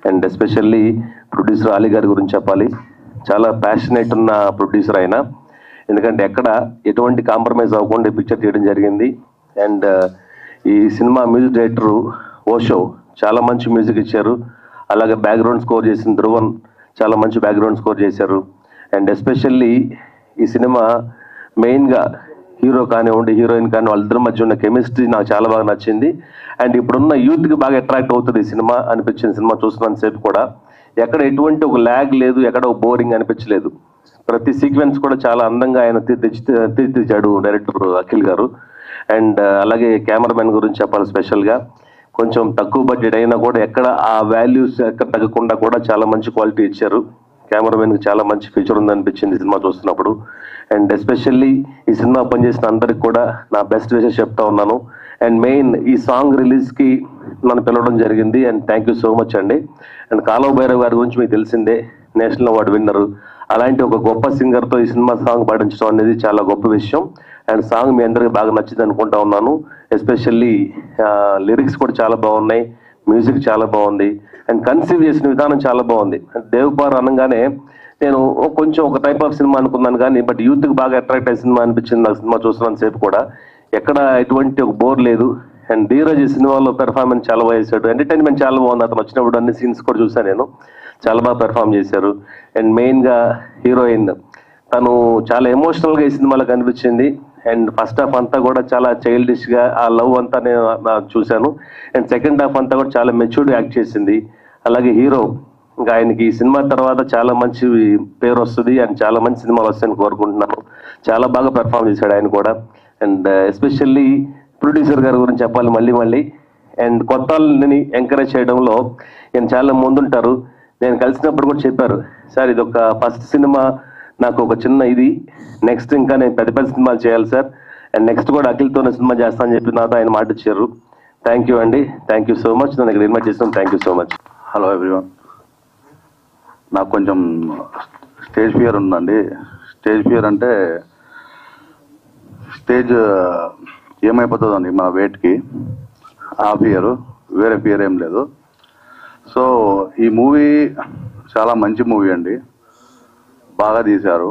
And especially producer Ali గారి గురించి చెప్పాలి. చాలా ప్యాషనేట్ ఉన్న ప్రొడ్యూసర్ ఆయన. ఎందుకంటే ఎక్కడ ఎటువంటి కాంప్రమైజ్ అవ్వకుండా పిక్చర్ చేయడం జరిగింది. అండ్ ఈ సినిమా మ్యూజిక్ డైరెక్టర్ ఓషో చాలా మంచి మ్యూజిక్ ఇచ్చారు. అలాగే బ్యాక్గ్రౌండ్ స్కోర్ చేసిన ధ్రువన్ చాలా మంచి బ్యాక్గ్రౌండ్ స్కోర్ చేశారు. అండ్ ఎస్పెషల్లీ ఈ సినిమా మెయిన్గా హీరో కానివ్వండి, హీరోయిన్ కానీ వాళ్ళిద్దరి మధ్య ఉన్న కెమిస్ట్రీ నాకు చాలా బాగా నచ్చింది. అండ్ ఇప్పుడున్న యూత్కి బాగా అట్రాక్ట్ అవుతుంది ఈ సినిమా అనిపించింది. సినిమా చూస్తున్నంత సేపు కూడా ఎక్కడ ఎటువంటి ఒక ల్యాగ్ లేదు, ఎక్కడ ఒక బోరింగ్ అనిపించలేదు. ప్రతి సీక్వెన్స్ కూడా చాలా అందంగా ఆయన తీర్చిదిద్దాడు డైరెక్టర్ అఖిల్ గారు. అండ్ అలాగే కెమెరామెన్ గురించి చెప్పాలి. స్పెషల్గా కొంచెం తక్కువ బడ్జెట్ అయినా కూడా ఎక్కడ ఆ వాల్యూస్ ఎక్కడ తగ్గకుండా కూడా చాలా మంచి క్వాలిటీ ఇచ్చారు. కెమెరామెన్కి చాలా మంచి ఫీచర్ ఉందనిపించింది సినిమా చూస్తున్నప్పుడు. అండ్ ఎస్పెషల్లీ ఈ సినిమా పనిచేసిన అందరికి కూడా నా బెస్ట్ విషెస్ చెప్తా ఉన్నాను. అండ్ మెయిన్ ఈ సాంగ్ రిలీజ్కి నన్ను పిలవడం జరిగింది. And thank you so much అండి. అండ్ కాలువ భైరవ్ గారి గురించి మీకు తెలిసిందే, నేషనల్ అవార్డు విన్నరు. అలాంటి ఒక గొప్ప సింగర్తో ఈ సినిమా సాంగ్ పాటించడం అనేది చాలా గొప్ప విషయం. అండ్ సాంగ్ మీ అందరికీ బాగా నచ్చింది అనుకుంటా ఉన్నాను. ఎస్పెషల్లీ లిరిక్స్ కూడా చాలా బాగున్నాయి, మ్యూజిక్ చాలా బాగుంది. అండ్ కన్సీవ్ చేసిన విధానం చాలా బాగుంది. దేవపార్ అనగానే నేను కొంచెం ఒక టైప్ ఆఫ్ సినిమా అనుకున్నాను కానీ బట్ యూత్కి బాగా అట్రాక్ట్ అయ్యే సినిమా అనిపించింది నాకు. సినిమా చూస్తున్నంత సేపు కూడా ఎక్కడ ఎటువంటి ఒక బోర్ లేదు. అండ్ ధీరజ్ ఈ సినిమాలో పెర్ఫార్మెన్స్ చాలా బాగా చేశాడు. ఎంటర్టైన్మెంట్ చాలా బాగుంది. అతను వచ్చినప్పుడు అన్ని సీన్స్ కూడా చూసాను నేను, చాలా బాగా పెర్ఫామ్ చేశారు. అండ్ మెయిన్గా హీరోయిన్ తను చాలా ఎమోషనల్గా ఈ సినిమాలో కనిపించింది. అండ్ ఫస్ట్ హాఫ్ అంతా కూడా చాలా చైల్డిష్గా ఆ లవ్ అంతా నేను చూశాను. అండ్ సెకండ్ హాఫ్ అంతా కూడా చాలా మెచ్యూర్డ్ యాక్ట్ చేసింది. అలాగే హీరో ఇంకా ఆయనకి ఈ సినిమా తర్వాత చాలా మంచి పేరు వస్తుంది అండ్ చాలా మంచి సినిమాలు వస్తాయని కోరుకుంటున్నాను. చాలా బాగా పెర్ఫామ్ చేశాడు ఆయన కూడా. అండ్ ఎస్పెషల్లీ ప్రొడ్యూసర్ గారి గురించి చెప్పాలి మళ్ళీ. అండ్ కొత్త వాళ్ళని ఎంకరేజ్ చేయడంలో నేను చాలా ముందుంటారు. నేను కలిసినప్పుడు కూడా చెప్పారు, సార్ ఇది ఒక ఫస్ట్ సినిమా, నాకు ఒక చిన్న ఇది, నెక్స్ట్ ఇంకా నేను పెద్ద పెద్ద సినిమాలు చేయాలి సార్, అండ్ నెక్స్ట్ కూడా అఖిల్తోనే సినిమా చేస్తానని చెప్పి నాతో ఆయన మాట ఇచ్చారు. థ్యాంక్ యూ అండి, థ్యాంక్ యూ సో మచ్. నన్ను ఇక్కడ ఇన్వైట్ చేస్తాను. Thank you so much. Hello everyone. నాకు కొంచెం స్టేజ్ ఫియర్ ఉందండి. స్టేజ్ ఫియర్ అంటే స్టేజ్ ఏమైపోతుందండి మన వెయిట్కి, ఆ ఫియర్, వేరే ఫియర్ ఏం లేదు. సో ఈ మూవీ చాలా మంచి మూవీ అండి, బాగా తీశారు.